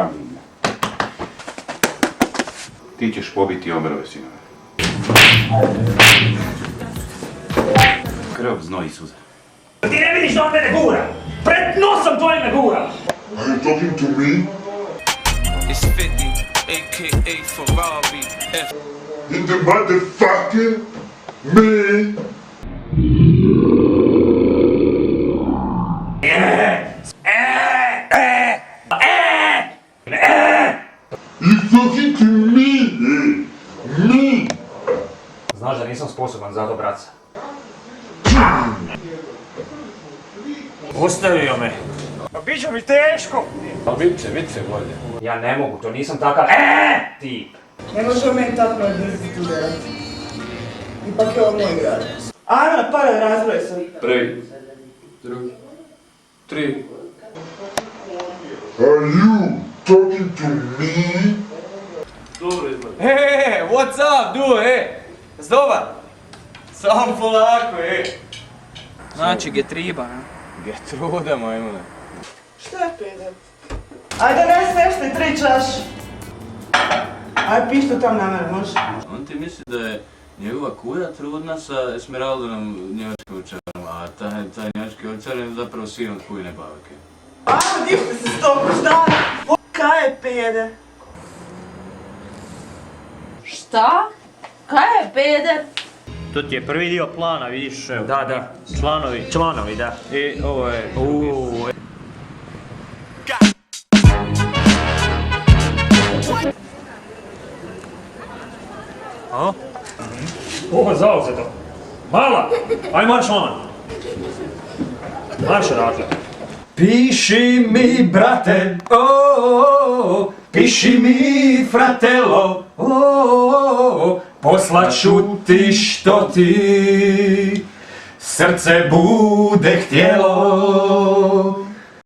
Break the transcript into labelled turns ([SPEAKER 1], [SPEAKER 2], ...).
[SPEAKER 1] Marina. Ti ćeš pobiti obrove, sinove. Krv, znoj i suze.
[SPEAKER 2] Ti ne vidiš da on mene gura! Pred nosom tvojim me gura!
[SPEAKER 3] Are you talking to me?
[SPEAKER 4] It's 50, aka Ferrari, F.
[SPEAKER 3] In the motherfucking me? You talking to me? Me?
[SPEAKER 2] Znaš da nisam sposoban za to, braca. Ostavio me. Pa bit će mi teško!
[SPEAKER 5] Pa bit će bolje.
[SPEAKER 2] Ja ne mogu, to nisam takav tip.
[SPEAKER 6] Ne može meni tako nadiziti udarati. Ipak je ovo moj grad. Ajmo, para, razbroj se.
[SPEAKER 5] Prvi, drugi, tri.
[SPEAKER 3] Are you talking to me?
[SPEAKER 5] Dobro izgleda.
[SPEAKER 7] Hey, what's up, dude, Zdobar? Samo polako, Znači, getriba, ne? Getruda, majmune.
[SPEAKER 6] Šta je peder? Ajde, ne smeštaj 3 čaše. Ajde, piš to tam na mene, može?
[SPEAKER 5] On ti misli da je njegova kuja trudna sa Esmeraldinom njemačkim ovčarom, a taj njemački ovčar je zapravo sin od kujine bavke.
[SPEAKER 6] Ajmo, divite se stopu, šta? Kaj je peder?
[SPEAKER 8] Šta? Kaj je peder?
[SPEAKER 2] To ti je prvi dio plana, vidiš, evo.
[SPEAKER 7] Da.
[SPEAKER 2] Članovi, da.
[SPEAKER 7] I ovo je...
[SPEAKER 2] A? Ovo je zauzeto. Mala! Aj marš van! Marš odatle.
[SPEAKER 9] Piši mi, brate, piši mi, fratello, poslaću ti što ti srce bude htjelo.